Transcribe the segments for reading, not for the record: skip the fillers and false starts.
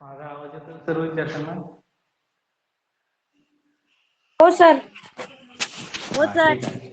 माझा आवाज येतो सर्व विद्यार्थ्यांना? हो सर. हो हा, सर. ठीक आहे.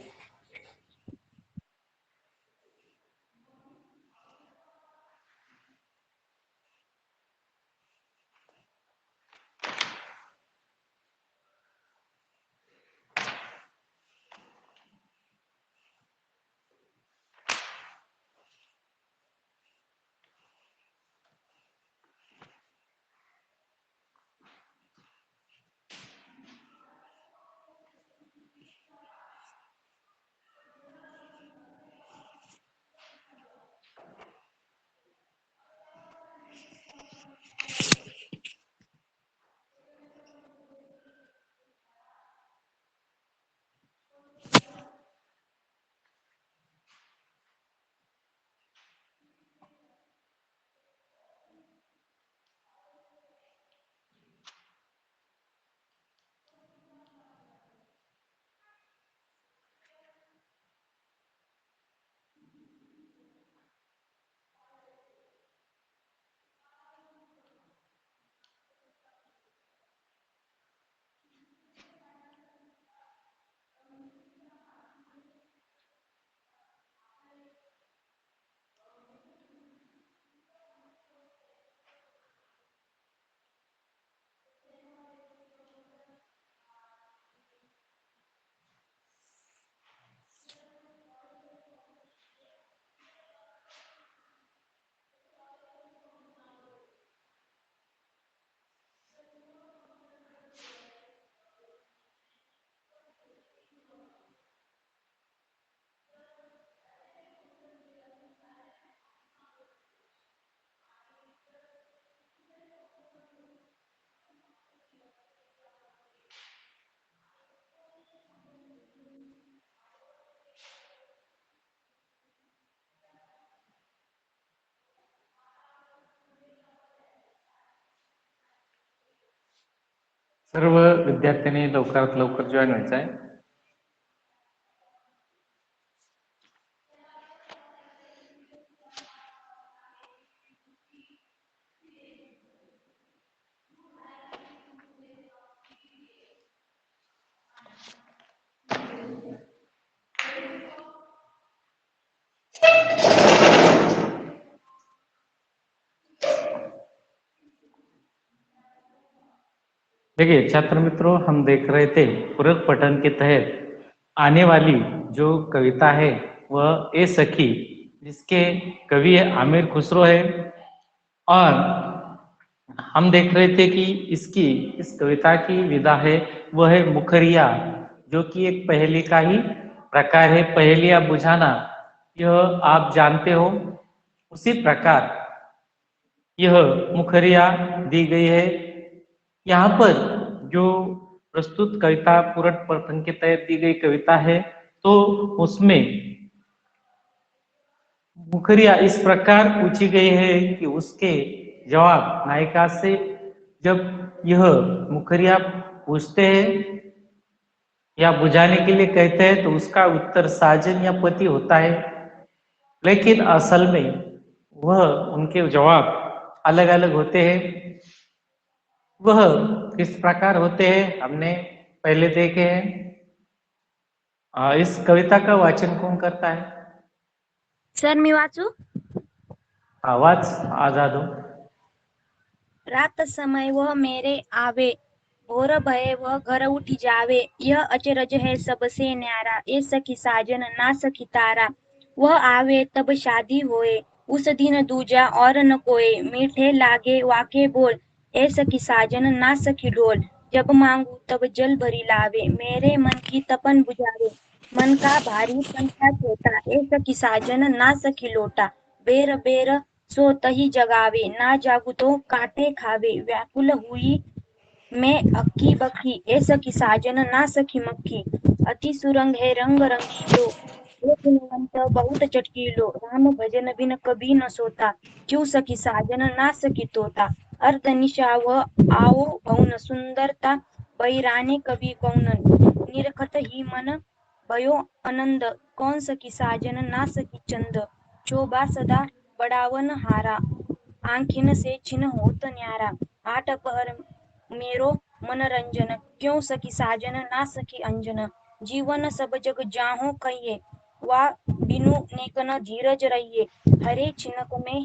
सर्व विद्यार्थ्यांनी लवकरात लवकर जॉईन व्हायचं आहे. देखिए छात्र मित्रों, हम देख रहे थे पूरक पठन के तहत आने वाली जो कविता है वह ए सखी, जिसके कवि है आमिर खुसरो है। और हम देख रहे थे कि इस कविता की विधा है वह है मुखरिया, जो कि एक पहेली का ही प्रकार है। पहेलियां बुझाना यह आप जानते हो, उसी प्रकार यह मुखरिया दी गई है। यहाँ पर जो प्रस्तुत कविता पूरक पठन के तहत दी गई कविता है, तो उसमें मुखरिया इस प्रकार पूछी गई है कि उसके जवाब नायिका से जब यह मुखरिया पूछते हैं या बुझाने के लिए कहते हैं तो उसका उत्तर साजन या पति होता है, लेकिन असल में वह उनके जवाब अलग अलग होते हैं। वह किस प्रकार होते हैं हमने पहले देखे हैं। इस कविता का वाचन कौन करता है? सर मी वाचू? आवाज आजाद हो। रात समय वह मेरे आवे, भोर भये वह घर उठ जावे, यह अचरज है सबसे न्यारा, ए सखी साजन ना सखी तारा। वह आवे तब शादी होए, उस दिन दूजा और न कोई, मीठे लागे वाके बोल, ए सखी साजन ना सखी ढोल। जब मांगू तब जल भरी लावे, मेरे मन की तपन बुझावे, मन का भारी पंखा छोटा, ए सखी साजन ना सखी लोटा। बेर बेर सो तही जगावे, ना जागू तो काटे खावे, व्याकुल हुई मैं अक्की बक्की, ए सखी साजन ना सखी मक्खी। अति सुरंग है रंग रंगीलो, हे गुणवंत बहुत चटकीलो, राम भजन बिन कभी न सोता, क्यों सखी साजन ना सखी तोता। अर्ध निशाव आओ भवन सुंदरता, बैराने कवि कौन, निरखत ही मन भयो आनंद, कौन सखी साजन ना सखी चंद। शोभा सदा बढ़ावन हारा, आँखिन से छिन होत न्यारा, आठ पहर मेरो मनोरंजन, क्यों सखी साजन ना सखी अंजन। जीवन सब जग जाहू कहिए, वा बिनु नेकन धीरज रहिए। हरे छिनक में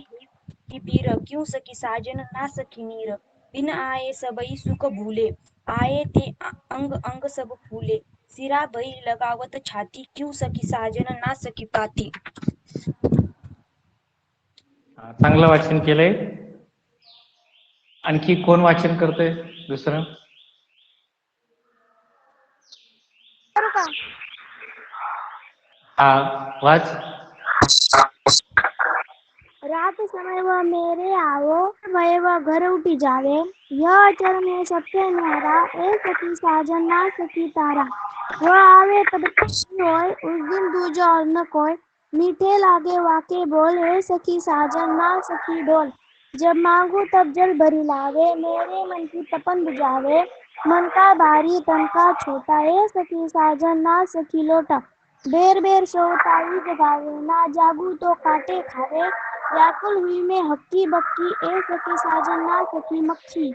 ही पीर, क्यों सखी साजन ना सखी नीर। बिन आए सबई सुख भूले, आए ते अंग अंग सब फूले। सिरा भई लगावत छाती, क्यों सखी साजन ना सखी पाती। चांगलं वाचन केलंय. आणखी कोण वाचन करतोय दुसरं? हा वाच. रात समय वह मेरे आवो, भय वह घर उठी जावे। यह अचर में सबसे न्यारा, ए सखी साजन ना सखी तारा। वह आवे तब खुशी होय, उस दिन दूजा और न कोय। मीठे लागे वाके बोल, ए सखी साजन ना सखी डोल। जब मांगू तब जल भरी लावे, मेरे मन की तपन बुझावे। मन का भारी तन का छोटा, ए सखी साजन ना सखी लोटा। बेर बेर सोताई जगावे, ना जागू तो काटे खावे। व्याकुल हुई में हक्की बक्की, ए सखी साजन ना सखी मक्खी।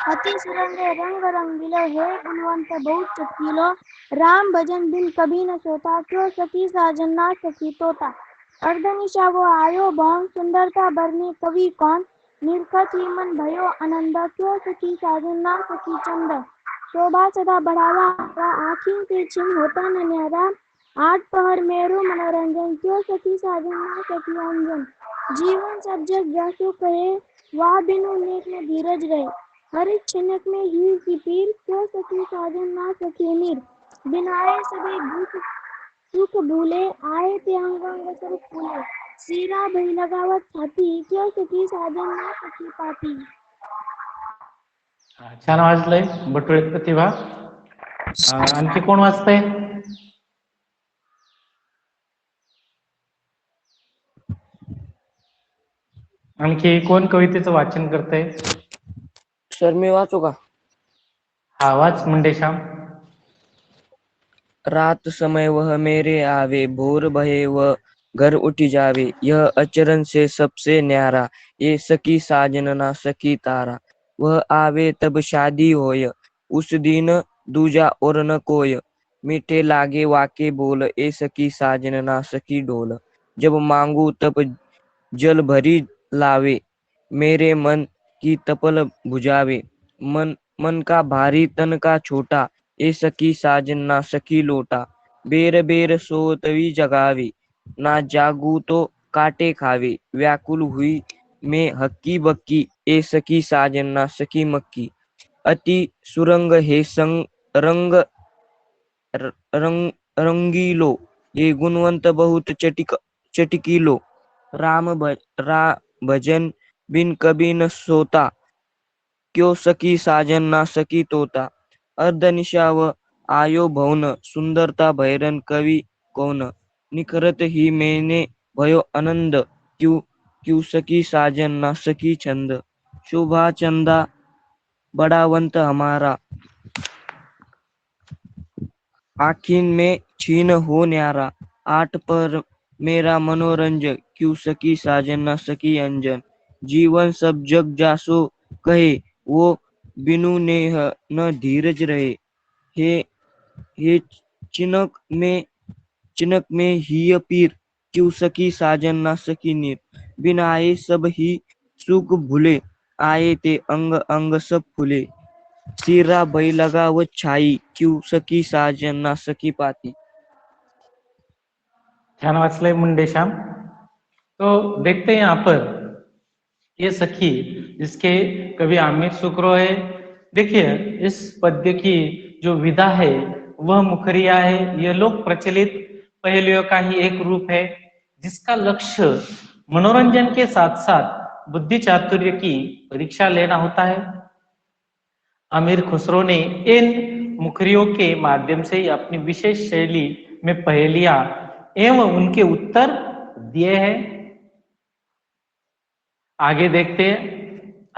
अति सुरंगे रंग रंगीलो, हे गुणवंत बहुत चटकीलो। राम भजन बिन कभी न सोता, क्यों सखी साजन ना सखी तोता। अर्धनिशा वो आयो भौन, सुंदरता बरने कवि कौन। निरखत ही मन भयो आनंद, क्यों सखी साजन ना सखी चंद। शोभा सदा बढ़ावा, आँखिन से छिन होता न न्यारा। आठ पहर मेरो मनोरंजन, क्यों सखी साजन ना सखी अंजन। जीवन सब जग जासु कहे, वाह बिनु नेक न धीरज रहे। हर एक छिनक में ही की पीर, क्यों सखी साजन ना सखी मीर। बिन आए सभी दुख सुख भूले, आए ते अंग अंग सब फूले। सीरा भई लगावत छाती, क्यों सखी साजन ना सखी पाती। छान वाचलंय बटुळे प्रतिभा. आणखी कोण वाचतंय? आणखी कोण कवितेचं वाचन करतंय? सर मी वाचू का? हा वाच मुंडेश्याम. रात समय वह मेरे आवे, भोर भये वह घर उठी जावे। यह अचरन से सबसे न्यारा, ये सखी साजन ना सखी तारा। वह आवे तब शादी होय, उस दिन दूजा और न कोय। मीठे लागे वाके बोल, ए सखी साजन ना सखी डोल। जब मांगू तब जल भरी लावे, मेरे मन की तपल बुझावे। मन मन का भारी तन का छोटा, ए सखी साजन ना सखी लोटा। बेर बेर सोतवी जगावे, ना जागू तो काटे खावे। व्याकुल हुई में हक्की बक्की, ए सखी साजन ना सखी मक्की। अति सुरंग हे संग रंग रंगीलो, ये गुणवंत बहुत चटकीलो। भजन बिन कभी न सोता, क्यों सखी साजन ना सखी तोता। अर्धनिशाव आयो भवन, सुंदरता भैरन कवि कौन। निखरत ही मैंने भयो आनंद, क्यों क्यों सखी साजन ना सखी छंद। शोभा चंदा बड़ावंत हमारा, आखिन में छीन हो न्यारा। आठ पर मेरा मनोरंजन, क्यों सकी साजन न सकी अंजन। जीवन सब जग जासो कहे, वो बिनु नेह न धीरज रहे। हे चिनक में ही पीर, क्यों सकी साजन न सकी नीर। बिन आए सब ही सुख भूले, आए ते अंग अंग सब फूले। सिरा भई लगावत छाई, क्यों सकी साजन ना सकी पाती। छान वाचलंय मुंडेश्याम. तो देखते हैं यहाँ पर ये सखी जिसके कवि आमिर सुक्रो है. देखिए इस पद्य की जो विधा है वह मुखरिया है. यह लोक प्रचलित पहेलियों का ही एक रूप है जिसका लक्ष्य मनोरंजन के साथ साथ बुद्धि चातुर्य की परीक्षा लेना होता है. अमीर खुसरो ने इन मुखरियों के माध्यम से अपनी विशेष शैली में पहेलियां एवं उनके उत्तर दिए हैं. आगे देखते हैं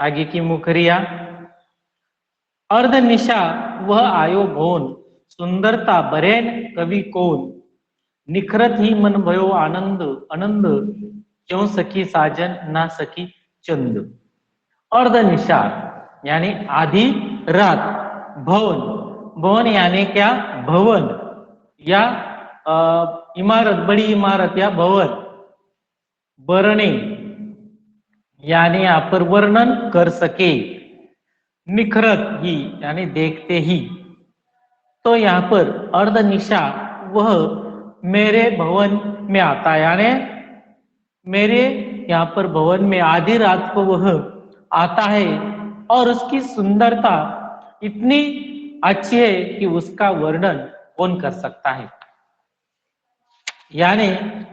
आगे की मुखरिया. अर्धनिशा वह आयो भोन, सुंदरता बरेन कवि कौन. निखरत ही मन भयो आनंद आनंद, क्यों सखी साजन ना सखी चंद. अर्धनिशा यानी आधी रात, भवन, भवन यानी क्या, भवन या इमारत, बड़ी इमारत या भवन, बरने यानी यहाँ पर वर्णन कर सके, निखरत ही यानी देखते ही। तो यहाँ पर अर्धनिशा वह मेरे भवन में आता है, यानी मेरे यहाँ पर भवन में आधी रात को वह आता है और उसकी सुंदरता इतनी अच्छी है कि उसका वर्णन कौन कर सकता है। यानी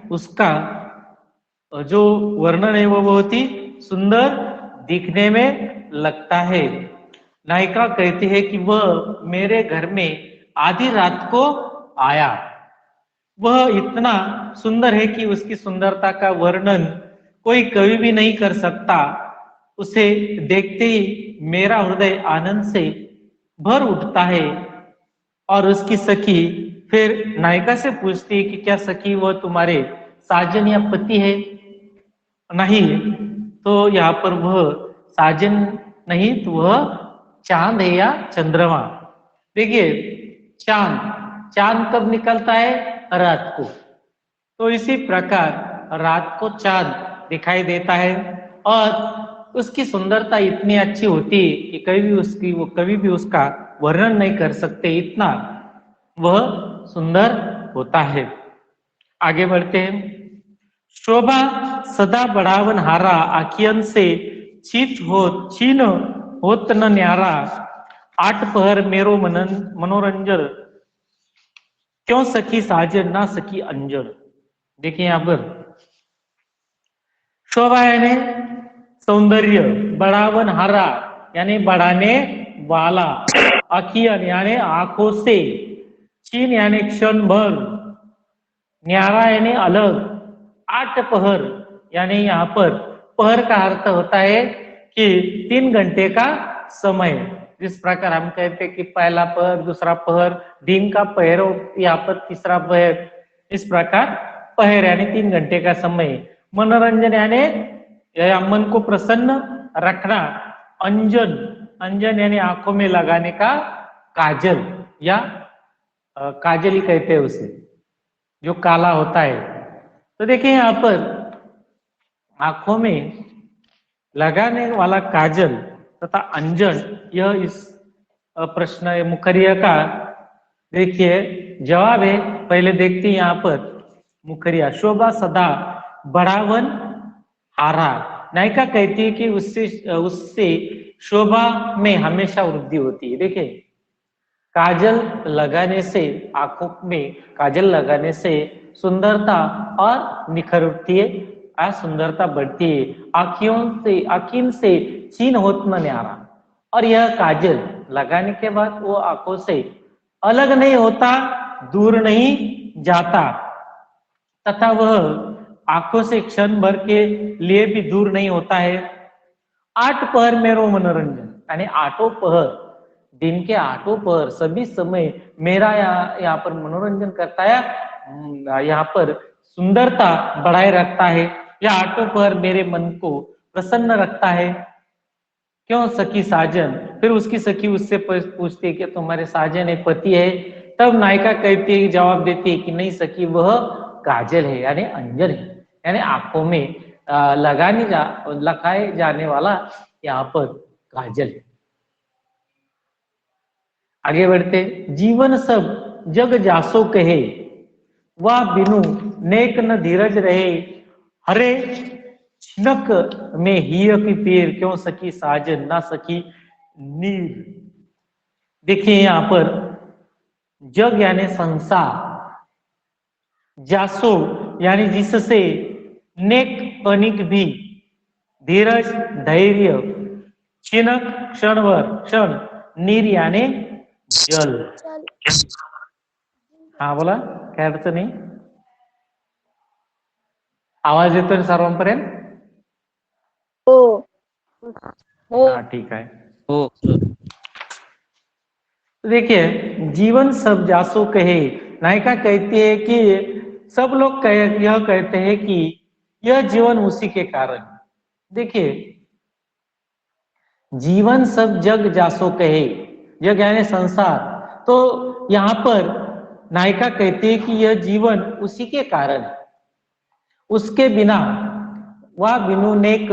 उसका जो वर्णन है वो बहुत ही सुंदर दिखने में लगता है। नायिका कहती है कि वह मेरे घर में आधी रात को आया, वह इतना सुंदर है कि उसकी सुंदरता का वर्णन कोई कवि भी नहीं कर सकता। उसे देखते ही मेरा हृदय आनंद से भर उठता है। और उसकी सखी फिर नायिका से पूछती है कि क्या सखी वह तुम्हारे साजन या पति है? नहीं, तो यहाँ पर वह साजन नहीं, तो वह चांद है या चंद्रमा। देखिए चांद, चांद कब निकलता है? रात को। तो इसी प्रकार रात को चांद दिखाई देता है और उसकी सुंदरता इतनी अच्छी होती है कि कभी भी उसका वर्णन नहीं कर सकते, इतना वह सुंदर होता है। आगे बढ़ते हैं। शोभा सदा बढ़ावन हारा, आखियन से छीन होत न न्यारा, आठ पहर मेरो मनोरंजन, क्यों सखी साजन ना सखी अंजन। देखिए यहाँ पर शोभा यानी सौंदर्य, बढ़ावन हारा यानी बढ़ाने वाला, अखियन यानी आंखों से, छीन यानी क्षण भर, न्यारा यानी अलग, आठ पहर यानी यहाँ पर पहर का अर्थ होता है कि 3 घंटे का समय। जिस प्रकार हम कहते हैं कि पहला पहर, दूसरा पहर, दिन का पहर, यहाँ पर तीसरा पहर, इस प्रकार पहर यानी 3 घंटे का समय। मनोरंजन यानी मन को प्रसन्न रखना, अंजन, अंजन यानी आंखों में लगाने का काजल या काजल ही कहते हैं उसे, जो काला होता है। तो देखिए यहाँ पर आंखों में लगाने वाला काजल तथा अंजन, यह इस प्रश्न मुखरिया का देखिए जवाब है। पहले देखते हैं यहाँ पर मुखरिया। शोभा सदा बढ़ावन हारा, नायिका कहती है कि उससे शोभा में हमेशा वृद्धि होती है। देखिए काजल लगाने से, आंखों में काजल लगाने से सुंदरता और निखर उठती है, और सुंदरता बढ़ती है। आखिन से छीन होत न न्यारा, और यह काजल लगाने के बाद वो आंखों से अलग नहीं होता, दूर नहीं जाता, तथा वह आंखों से क्षण भर के लिए भी दूर नहीं होता है। 8 पहर मेरो मनोरंजन यानी 8 पहर, दिन के 8 पहर सभी समय मेरा यहाँ पर मनोरंजन करता है, यहाँ पर सुंदरता बढ़ाए रखता है। यह 8 पहर मेरे मन को प्रसन्न रखता है। क्यों सखी साजन, फिर उसकी सखी उससे पूछती है कि तुम्हारे साजन है, पति है? तब नायिका कहती है, जवाब देती है कि नहीं सखी, वह काजल है यानी अंजन है, यानी आंखों में लगाए जाने वाला यहाँ पर काजल है। आगे बढ़ते। जीवन सब जग जासो कहे, वह बिनु नेक न धीरज रहे, हरे छिनक में हिय की पीर, क्यों सखी साजन ना सखी नीर। देखिए यहाँ पर जग यानी संसार, जासो यानी जिससे, नेक कनिक भी, धीरज धैर्य, छिनक क्षणभर, क्षण, नीर यानी जल। हाँ बोला, काय अडचण आहे? आवाज येतोय सर्वांपर्यंत? हो हो हाँ ठीक है। हो देखिए जीवन सब जासो कहे, नायिका कहती है कि सब लोग यह कहते हैं कि यह जीवन उसी के कारण। देखिए जीवन सब जग जासो कहे, जग यानी संसार। तो यहाँ पर नायिका कहती है कि यह जीवन उसी के कारण है, उसके बिना वह बिनु नेक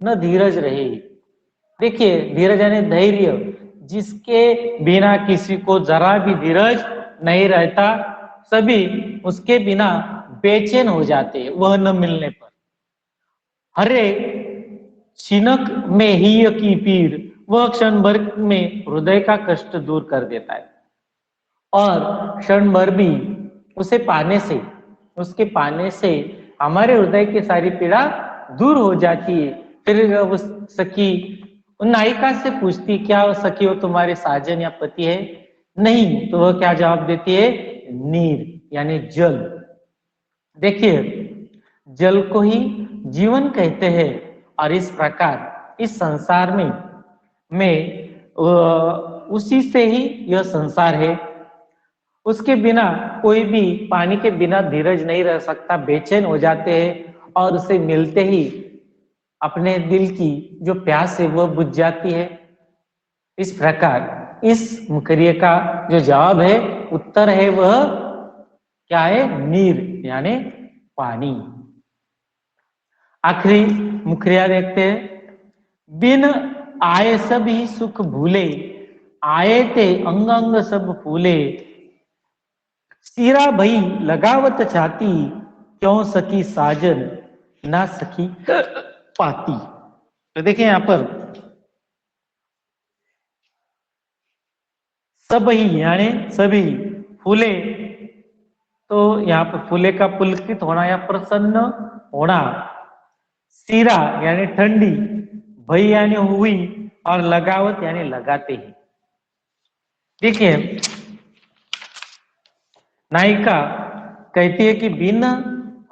न धीरज रहे। देखिए धीरज यानी धैर्य, जिसके बिना किसी को जरा भी धीरज नहीं रहता, सभी उसके बिना बेचैन हो जाते हैं वह न मिलने पर। हरे छिनक में ही की पीड़, वह क्षण भर में हृदय का कष्ट दूर कर देता है। और क्षण भर भी उसे पाने से, उसके पाने से हमारे हृदय की सारी पीड़ा दूर हो जाती है। फिर वो सखी उन नायिका से पूछती, क्या वो सखी वो तुम्हारे साजन या पति है? नहीं। तो वह क्या जवाब देती है? नीर यानी जल। देखिए जल को ही जीवन कहते हैं। और इस प्रकार इस संसार में उसी से ही यह संसार है। उसके बिना कोई भी पानी के बिना धीरज नहीं रह सकता, बेचैन हो जाते हैं और उसे मिलते ही अपने दिल की जो प्यास है वह बुझ जाती है। इस प्रकार इस मुकरिये का जो जवाब है, उत्तर है, वह क्या है? नीर यानी पानी। आखिरी मुखरिया देखते हैं। बिन आए सब ही सुख भूले, आए थे अंग अंग सब फूले, सिरा भई लगावत छाती, क्यों सखी साजन ना सखी पाती। तो देखिए यहां पर सब ही यानी सभी, फूले तो यहाँ पर फूले का पुलकित होना या प्रसन्न होना, सीरा यानी ठंडी, भई यानी हुई, और लगावत यानी लगाते ही। देखिए नायिका कहती है कि बिन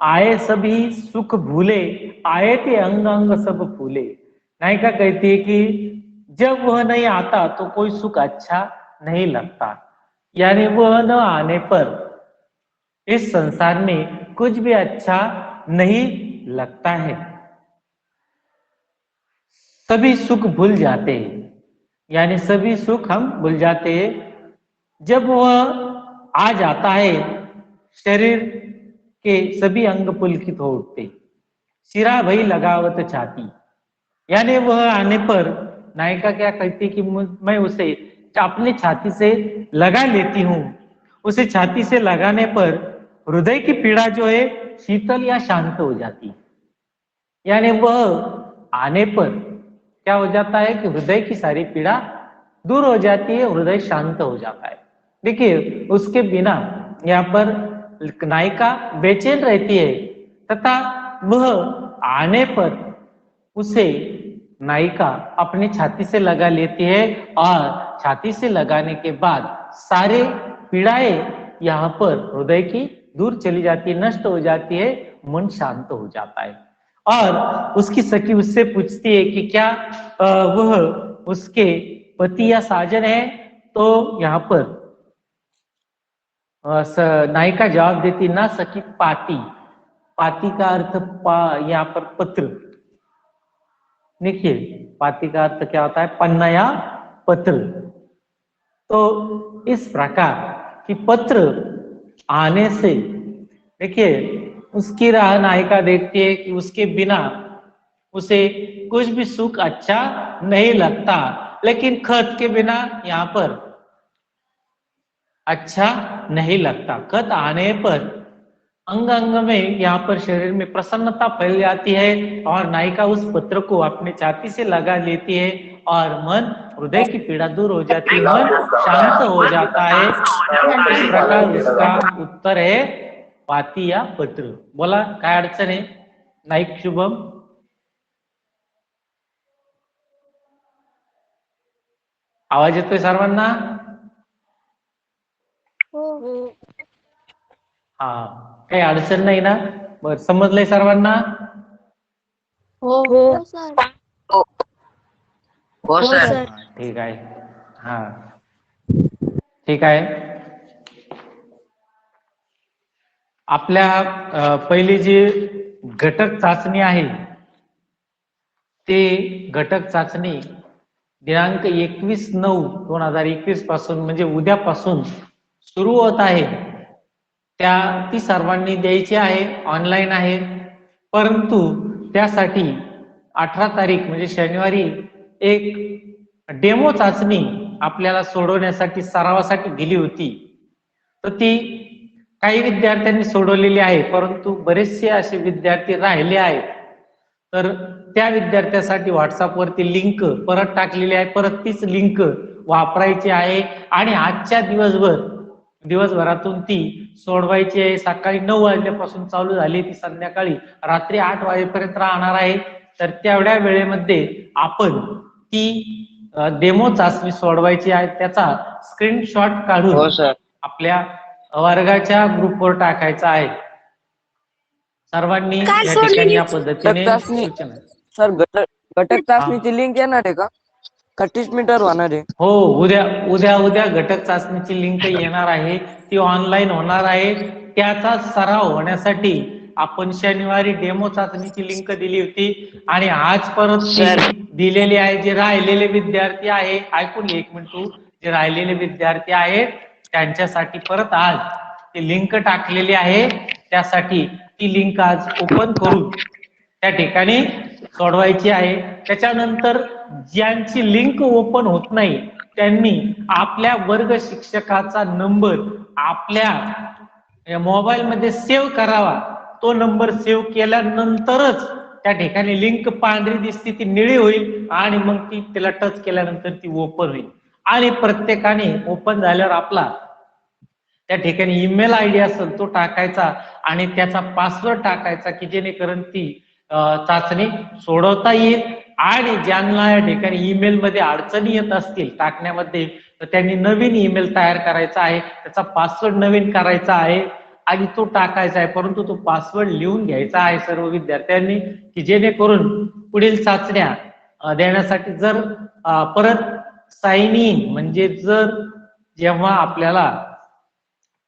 आए सभी सुख भूले, आए थे अंग अंग सब फूले। नायिका कहती है कि जब वह नहीं आता तो कोई सुख अच्छा नहीं लगता, यानी वह न आने पर इस संसार में कुछ भी अच्छा नहीं लगता है। सभी सुख भूल जाते हैं, यानी सभी सुख हम भूल जाते हैं जब वह आ जाता है। शरीर के सभी अंग पुलकित हो उठते, सिरा भई लगावत छाती, यानी वह आने पर नायिका क्या कहती कि मैं उसे अपनी छाती से लगा लेती हूँ। उसे छाती से लगाने पर हृदय की पीड़ा जो है शीतल या शांत हो जाती है। यानी वह आने पर क्या हो जाता है कि हृदय की सारी पीड़ा दूर हो जाती है, हृदय शांत हो जाता है। देखिए उसके बिना यहाँ पर नायिका बेचैन रहती है, तथा वह आने पर उसे नायिका अपनी छाती से लगा लेती है, और छाती से लगाने के बाद सारे पीड़ाएं यहाँ पर हृदय की दूर चली जाती है, नष्ट हो जाती है, मन शांत हो जाता है। और उसकी सखी उससे पूछती है कि क्या वह उसके पति या साजन है? तो यहाँ पर नायिका जवाब देती, ना सखी पाती। पाती का अर्थ यहाँ पर पत्र। देखिए पाती का अर्थ क्या होता है? पन्ना या पत्र। तो इस प्रकार की पत्र आने से देखिए उसकी राह नायिका देखती है कि उसके बिना उसे कुछ भी सुख अच्छा नहीं लगता, लेकिन खत के बिना यहाँ पर अच्छा नहीं लगता। खत आने पर अंग अंग में यहाँ पर शरीर में प्रसन्नता फैल जाती है, और नायिका उस पत्र को अपने छाती से लगा लेती है, और मन हृदय की पीड़ा दूर हो जाती है, मन शांत हो जाता है। इस प्रकार उसका उत्तर है पाती या पत्र। बोला काय अडचण आहे नाईक शुभम? आवाज येतोय सर्वांना? हो. हा, काही अडचण नाही ना? बर समजलंय सर्वांना? हो सर. हो सर. ठीक आहे. हा ठीक आहे. आपल्या पहिली जी घटक चाचणी आहे, ते घटक चाचणी दिनांक 21/9/2021 पासून म्हणजे उद्यापासून सुरू होत आहे. ती सर्वांनी द्यायची आहे, ऑनलाईन आहे. परंतु त्यासाठी 18 तारीख म्हणजे शनिवारी एक डेमो चाचणी आपल्याला सोडवण्यासाठी सरावासाठी दिली होती. तर ती काही विद्यार्थ्यांनी सोडवलेली आहे, परंतु बरेचसे असे विद्यार्थी राहिले आहेत. तर त्या विद्यार्थ्यासाठी व्हॉट्सअपवरती लिंक परत टाकलेली आहे. परत तीच लिंक वापरायची आहे आणि आजच्या दिवसभरातून ती सोडवायची आहे. सकाळी 9 वाजल्यापासून चालू झाली, ती संध्याकाळी रात्री 8 वाजेपर्यंत राहणार आहे. तर तेवढ्या वेळेमध्ये आपण ती डेमो चाचणी सोडवायची आहे. त्याचा स्क्रीनशॉट हो काढून सर. आपल्या वर्गाच्या ग्रुपवर टाकायचा आहे. सर्वांनी काल या ठिकाणी सोडलेली या पद्धतीने घटक चाचणी सूचना. सर घटक चाचणीची लिंक येणार आहे का? 30 मीटर होणार आहे. हो, उद्या घटक चाचणीची लिंक येणार आहे. ती ऑनलाईन होणार आहे. त्याचा सराव होण्यासाठी आपण शनिवारी डेमो चाचणीची लिंक दिली होती आणि आज परत ती दिलेली आहे. जे राहिलेले विद्यार्थी आहे, ऐकून घे एक मिनिट तू, जे राहिलेले विद्यार्थी आहेत त्यांच्यासाठी परत आज ती लिंक टाकलेली आहे. त्यासाठी ती लिंक आज ओपन करून त्या ठिकाणी सोडवायची आहे. त्याच्यानंतर ज्यांची लिंक ओपन होत नाही त्यांनी आपल्या वर्ग शिक्षकाचा नंबर आपल्या मोबाईल मध्ये सेव्ह करावा. तो नंबर सेव्ह केल्यानंतरच त्या ठिकाणी लिंक पांढरी दिसते, ती निळी होईल आणि मग ती त्याला टच केल्यानंतर ती ओपन होईल. आणि प्रत्येकाने ओपन झाल्यावर आपला त्या ठिकाणी ईमेल आयडी असेल तो टाकायचा आणि त्याचा पासवर्ड टाकायचा की जेणेकरून ती चाचणी सोडवता येईल. आणि ज्यांना या ठिकाणी ईमेल मध्ये अडचणी येत असतील टाकण्यामध्ये तर त्यांनी नवीन ईमेल तयार करायचा आहे, त्याचा पासवर्ड नवीन करायचा आहे आणि तो टाकायचा आहे. परंतु तो पासवर्ड लिहून घ्यायचा आहे सर्व विद्यार्थ्यांनी की जेणेकरून पुढील चाचण्या देण्यासाठी जर परत साइन इन म्हणजे जर जेव्हा आपल्याला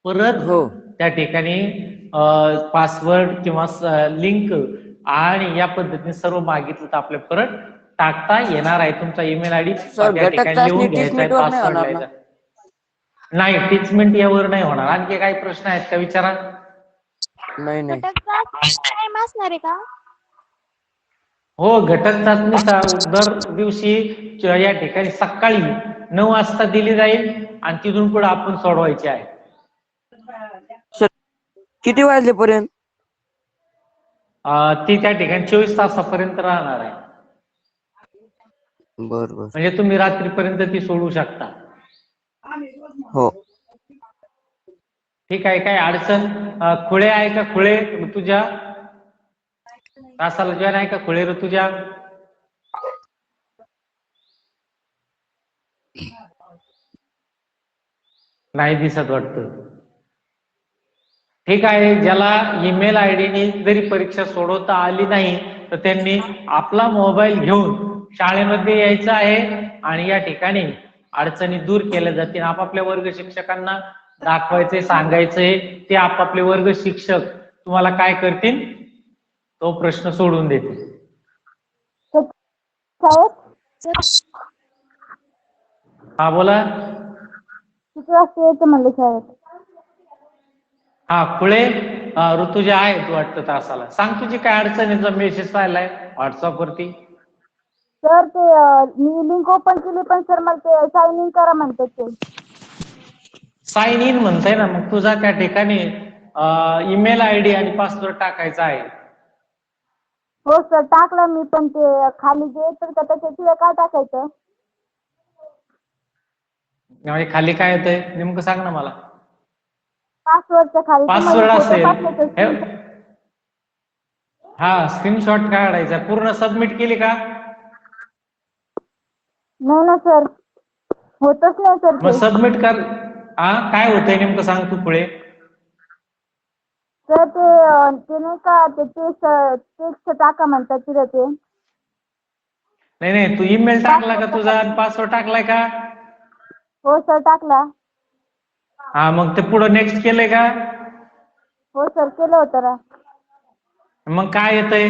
परत हो त्या ठिकाणी पासवर्ड किंवा लिंक आणि या पद्धतीने सर्व मागितलं तर आपल्या परत टाकता येणार आहे. तुमचा ईमेल आयडी सर त्या घटक ठिकाणी चाचणी लिहून 30 घ्यायचा आहे, मिनिटवर नाही पासवर्ड होणार ना? लिहायचा नाही. टीचमेंट यावर नाही होणार. आणखी काही प्रश्न आहेत का? विचारा. नाही. घटक चाचणी टाइम असणार आहे का? हो, घटक चाचणीचा दर दिवशी या ठिकाणी सकाळी 9 वाजता दिली जाईल आणि तिथून पुढे आपण सोडवायची आहे. सर किती वाजलेपर्यंत? ती त्या ठिकाणी 24 तासापर्यंत राहणार आहे. बरोबर. म्हणजे तुम्ही रात्रीपर्यंत ती सोडवू शकता. हो ठीक आहे. काय अडचण खुळे आहे का? खुळे ऋतुजा तासाला जॉईन आहे का? खुळे ऋतुजा नाही दिसत वाटतं. ठीक आहे. ज्याला ईमेल आयडीने जरी परीक्षा सोडवता आली नाही तर त्यांनी आपला मोबाईल घेऊन शाळेमध्ये यायचं आहे आणि या ठिकाणी अडचणी दूर केल्या जातील. आपापल्या वर्ग शिक्षकांना दाखवायचे, सांगायचंय. ते आपापले वर्ग शिक्षक तुम्हाला काय करतील तो प्रश्न सोडून देतील. हा बोला. किती वाजता यायचं म्हणलं शाळेत? हा खुळे ऋतुजा आहे तू वाटतं तासाला. सांग तुझी काय अडचणीचा मेसेज पाहिलाय व्हॉट्सअप वरती. सर ते मी लिंक ओपन केली पण सर मला ते साइन इन करा म्हणतात ते. साइन इन म्हणताय ना, मग तुझा त्या ठिकाणी ईमेल आयडी आणि पासवर्ड टाकायचा आहे. हो सर टाकलं मी, पण ते खाली जे येतं का त्याच्यात काय टाकायचं? म्हणजे खाली काय येतंय नेमकं सांग ना मला. पासवर्डच्या खाली पासवर्ड तुम्हाला असेल. फोटो पाठवायचा. हा स्क्रीनशॉट काढायचा. पूर्ण सबमिट केली का? नाही ना सर, होतच नाही सर मग ते. सबमिट कर. काय होतंय नेमकं सांग तू पुढे. सर ते नाही का ते टेक्स्ट टाका म्हणतात तिथे ते. नाही तू ईमेल टाकला का तुझा आणि पासवर्ड टाकलाय का? हो सर टाकला. हा मग ते पुढे नेक्स्ट केलंय का? हो सर केलं होतं ना. मग काय येतंय?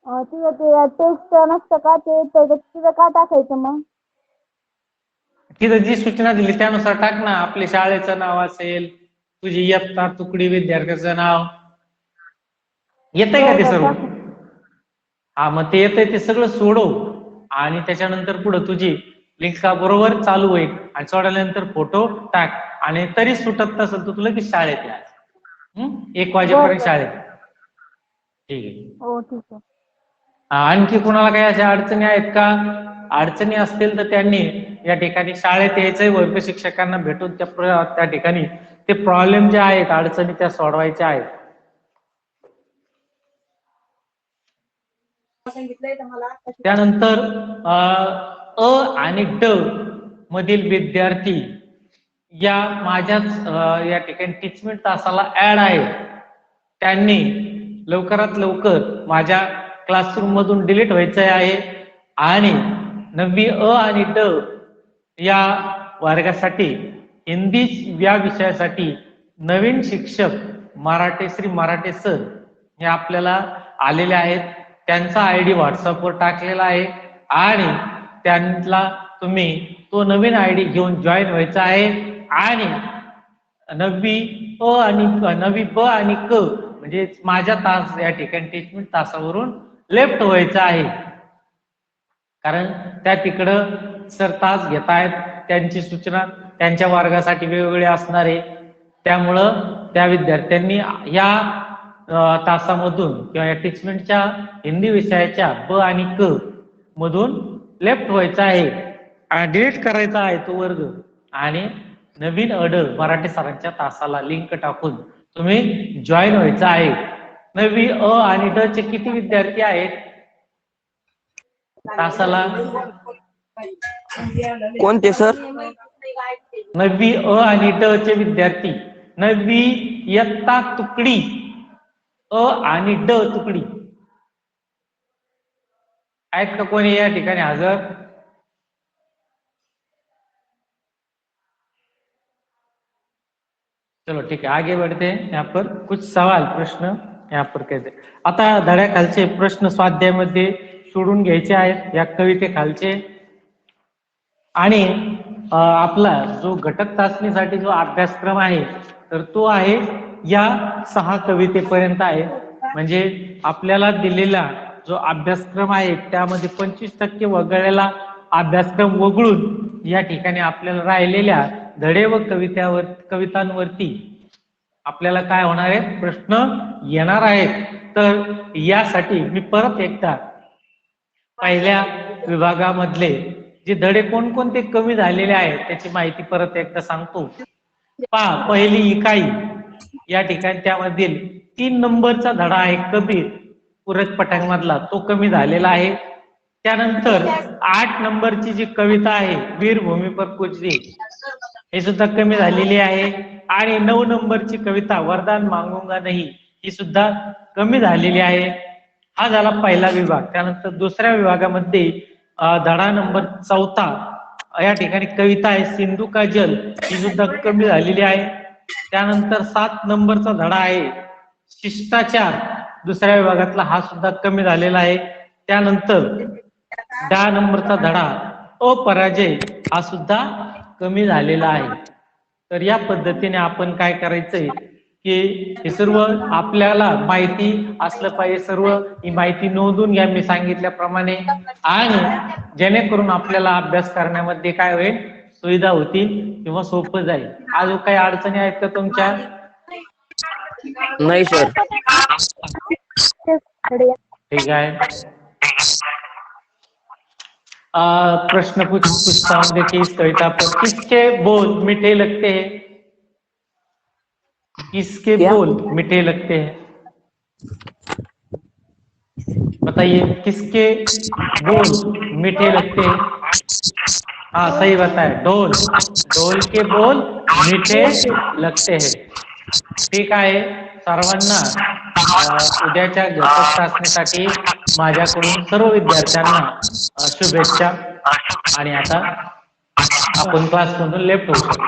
तिथं ते टेक्स्ट नसतं का ते तिथं का टाकायचं मग? तिथं जी सूचना दिली त्यानुसार टाक ना. आपल्या शाळेचं नाव असेल, तुझी इयत्ता तुकडी विद्यार्थ्याचं नाव येतंय का ते बरं सर्व? टाकू. हा, मग ते येतंय ते सगळं सोडव आणि त्याच्यानंतर पुढे तुझी लिंक का बरोबर चालू होईल आणि सोडल्यानंतर फोटो टाक आणि तरी सुटत नसेल तर तुला की शाळेत या. 1 वाजेपर्यंत बरं. शाळेत. ठीक आहे. हो ठीक आहे. आणखी कोणाला काही अशा अडचणी आहेत का? अडचणी असतील तर त्यांनी या ठिकाणी शाळेत यायचंय, वर्ग शिक्षकांना भेटून त्या ठिकाणी ते प्रॉब्लेम जे आहेत, अडचणी त्या सोडवायच्या आहेत. त्यानंतर अ आणि ड मधील विद्यार्थी या माझ्याच या ठिकाणी टीचमेंट तासाला ऍड आहे. त्यांनी लवकरात लवकर माझ्या क्लासरूम मधून डिलीट व्हायचं आहे आणि 9वी अ आणि ड या वर्गासाठी हिंदी या विषयासाठी नवीन शिक्षक श्री मराठे सर हे आपल्याला आलेले आहेत. त्यांचा ID व्हॉट्सअपवर टाकलेला आहे आणि त्यांना तुम्ही तो नवीन ID घेऊन जॉईन व्हायचा आहे आणि 9वी ब आणि क म्हणजे माझ्या तास या ठिकाणी टीचमेंट तासावरून लेफ्ट व्हायचं आहे. कारण त्या तिकडं सर तास घेत आहेत, त्यांची सूचना त्यांच्या वर्गासाठी वेगवेगळी असणार आहे. त्यामुळं त्या विद्यार्थ्यांनी या तासामधून किंवा या टीचमेंटच्या हिंदी विषयाच्या ब आणि क मधून लेफ्ट व्हायचं आहे आणि डिलीट करायचा आहे तो वर्ग आणि नवीन अड मराठी सरांच्या तासाला लिंक टाकून तुम्ही जॉईन व्हायचं आहे. 9वी अ आणि ड चे किती विद्यार्थी आहेत तासाला? कोणते सर? 9वी अ आणि ड चे विद्यार्थी, 9वी इयत्ता तुकडी अ आणि ड तुकडी आहेत का कोणी या ठिकाणी हजर? चलो ठीक है, आगे बढ़ते हैं. यहाँ पर कुछ सवाल प्रश्न यहाँ पर कहते. आता धड्याखालचे प्रश्न स्वाध्यायामध्ये सोडून घ्यायचे आहेत या कवितेखालचे. आणि आपला जो घटक चाचणीसाठी जो अभ्यासक्रम आहे तर तो आहे या 6 कवितेपर्यंत आहे. म्हणजे आपल्याला दिलेला जो अभ्यासक्रम आहे त्यामध्ये 25% वगळलेला अभ्यासक्रम वगळून या ठिकाणी आपल्याला राहिलेल्या धडे व कवितांवरती आपल्याला काय होणार आहे, प्रश्न येणार आहेत. तर यासाठी मी परत एकदा पहिल्या विभागामधले जे धडे कोणकोणते कमी झालेले आहेत त्याची माहिती परत एकदा सांगतो. पहा, पहिली इकाई या ठिकाणी त्यामधील 3 नंबरचा धडा आहे कबीर पूरक पटांग मधला, तो कमी झालेला आहे. त्यानंतर 8 नंबरची जी कविता आहे वीर भूमी पर कुछ दे हे सुद्धा कमी झालेली आहे. आणि 9 नंबरची कविता वरदान मागूंगा नहीं ही सुद्धा कमी झालेली आहे. हा झाला पहिला विभाग. त्यानंतर दुसऱ्या विभागामध्ये धडा नंबर 4 या ठिकाणी कविता आहे सिंधू का जल ही सुद्धा कमी झालेली आहे. त्यानंतर 7 नंबरचा धडा आहे शिष्टाचार दुसऱ्या विभागातला, हा सुद्धा कमी झालेला आहे. त्यानंतर 10 नंबरचा धडा अपराजय हा सुद्धा कमी झालेला आहे. तर या पद्धतीने आपण काय करायचंय की हे सर्व आपल्याला माहिती असलं पाहिजे. सर्व ही माहिती नोंदून घ्या मी सांगितल्याप्रमाणे, आणि जेणेकरून आपल्याला अभ्यास करण्यामध्ये काय होईल, सुविधा होतील किंवा सोपं जाईल. अजून काही अडचणी आहेत का तुमच्या? नाही सर. ठीक आहे. प्रश्न पूछता हूं, देखिए इस कविता पर किसके बोल मीठे लगते हैं? किसके बोल मीठे लगते हैं? बताइए, किसके बोल मीठे लगते हैं? हाँ सही बताया, ढोल. ढोल के बोल मीठे लगते हैं. ठीक आहे. सर्वांना उद्याच्या घटक चाचणीसाठी माझ्याकडून सर्व विद्यार्थ्यांना शुभेच्छा. आणि आता आपण क्लासमधून लेफ्ट होऊ शकतो.